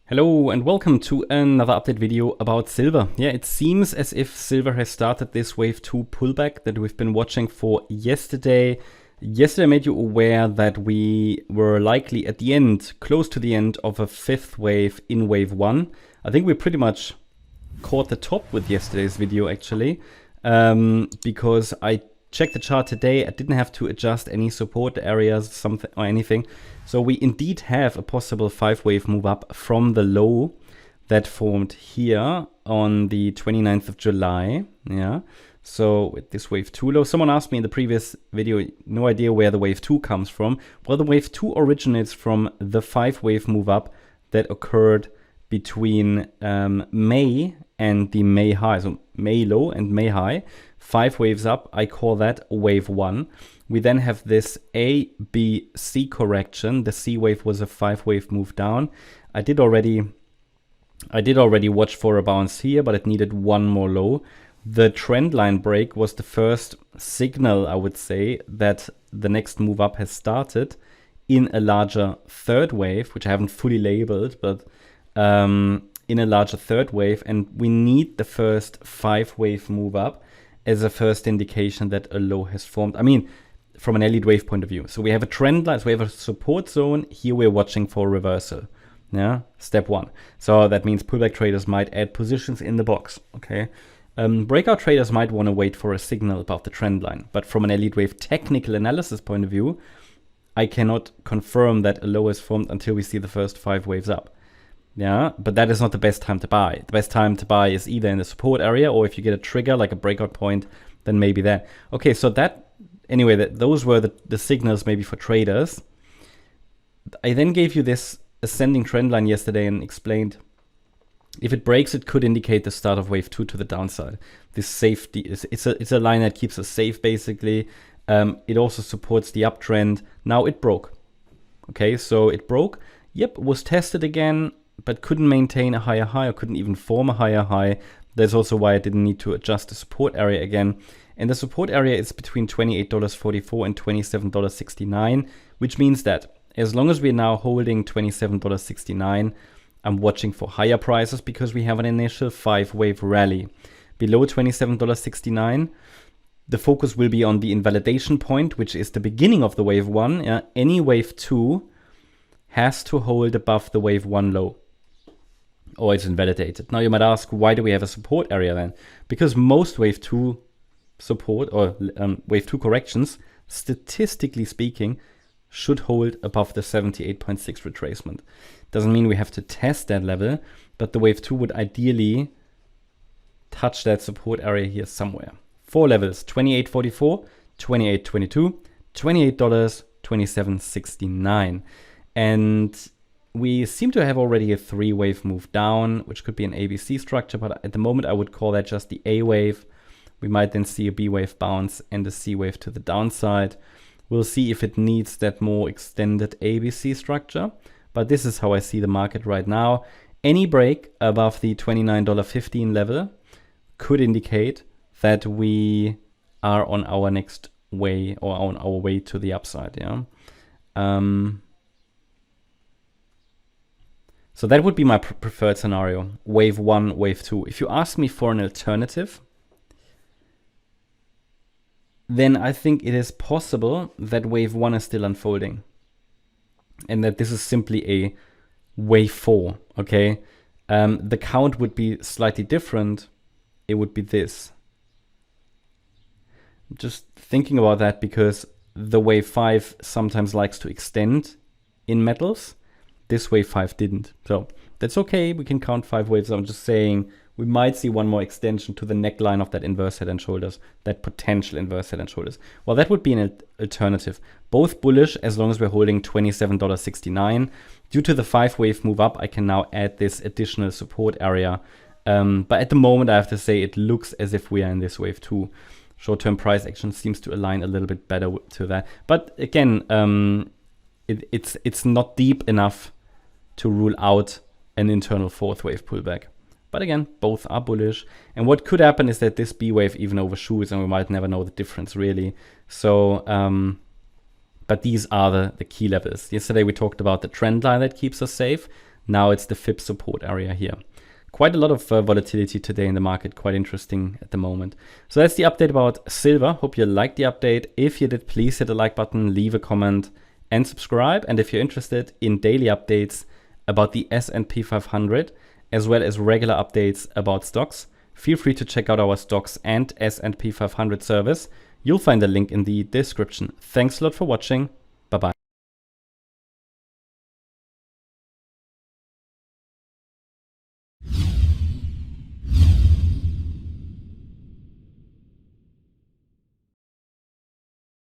Hello and welcome to another update video about silver. Yeah, it seems as if silver has started this wave 2 pullback that we've been watching for yesterday. Yesterday I made you aware that we were likely at the end, close to the end of a fifth wave in wave 1. I think we pretty much caught the top with yesterday's video actually, because I checked the chart today. I didn't have to adjust any support areas, something or anything. So we indeed have a possible 5-wave move up from the low that formed here on the 29th of July. Yeah. So with this wave 2 low, someone asked me in the previous video, no idea where the wave 2 comes from. Well, the wave 2 originates from the 5-wave move up that occurred between May and the May high. So May low and May high. 5 waves up, I call that wave 1. We then have this A, B, C correction. The C wave was a 5-wave move down. I did already watch for a bounce here, but it needed one more low. The trend line break was the first signal, I would say, that the next move up has started in a larger third wave, which I haven't fully labeled, but in a larger third wave. And we need the first 5-wave move up as a first indication that a low has formed. I mean, from an Elliott wave point of view. So we have a trend line, so we have a support zone. Here we're watching for a reversal. Yeah, step 1. So that means pullback traders might add positions in the box. Okay. Breakout traders might want to wait for a signal above the trend line. But from an Elliott wave technical analysis point of view, I cannot confirm that a low is formed until we see the first 5 waves up. Yeah, but that is not the best time to buy. The best time to buy is either in the support area, or if you get a trigger like a breakout point, then maybe there. Okay, so those were the signals maybe for traders. I then gave you this ascending trend line yesterday and explained if it breaks, it could indicate the start of wave 2 to the downside. This safety it's a line that keeps us safe basically. It also supports the uptrend. Now it broke. Okay, so it broke. Yep, was tested again, but couldn't maintain a higher high or couldn't even form a higher high. That's also why I didn't need to adjust the support area again. And the support area is between $28.44 and $27.69, which means that as long as we're now holding $27.69, I'm watching for higher prices because we have an initial 5-wave rally. Below $27.69, the focus will be on the invalidation point, which is the beginning of the wave 1. Any wave 2 has to hold above the wave 1 low, or it's invalidated. Now you might ask, why do we have a support area then? Because most wave 2 support or wave 2 corrections, statistically speaking, should hold above the 78.6 retracement. Doesn't mean we have to test that level, but the wave 2 would ideally touch that support area here somewhere. 4 levels: $28.44, $28.22, $28, $27.69. And we seem to have already a 3-wave move down, which could be an ABC structure, but at the moment I would call that just the A wave. We might then see a B wave bounce and a C wave to the downside. We'll see if it needs that more extended ABC structure, but this is how I see the market right now. Any break above the $29.15 level could indicate that we are on our next way, or on our way to the upside. Yeah. So that would be my preferred scenario, wave 1, wave 2. If you ask me for an alternative, then I think it is possible that wave 1 is still unfolding and that this is simply a wave 4, okay? The count would be slightly different. It would be this. Just thinking about that because the wave 5 sometimes likes to extend in metals. This wave 5 didn't. So that's okay. We can count 5 waves. I'm just saying we might see one more extension to the neckline of that inverse head and shoulders, that potential inverse head and shoulders. Well, that would be an alternative. Both bullish as long as we're holding $27.69. Due to the 5-wave move up, I can now add this additional support area. But at the moment, I have to say it looks as if we are in this wave 2. Short-term price action seems to align a little bit better to that. But again, it's not deep enough to rule out an internal 4th wave pullback. But again, both are bullish. And what could happen is that this B wave even overshoots and we might never know the difference really. So But these are the key levels. Yesterday we talked about the trend line that keeps us safe. Now it's the fib support area here. Quite a lot of volatility today in the market, quite interesting at the moment. So that's the update about silver. Hope you liked the update. If you did, please hit the like button, leave a comment and subscribe. And if you're interested in daily updates about the S&P 500, as well as regular updates about stocks, feel free to check out our stocks and S&P 500 service. You'll find the link in the description. Thanks a lot for watching. Bye-bye.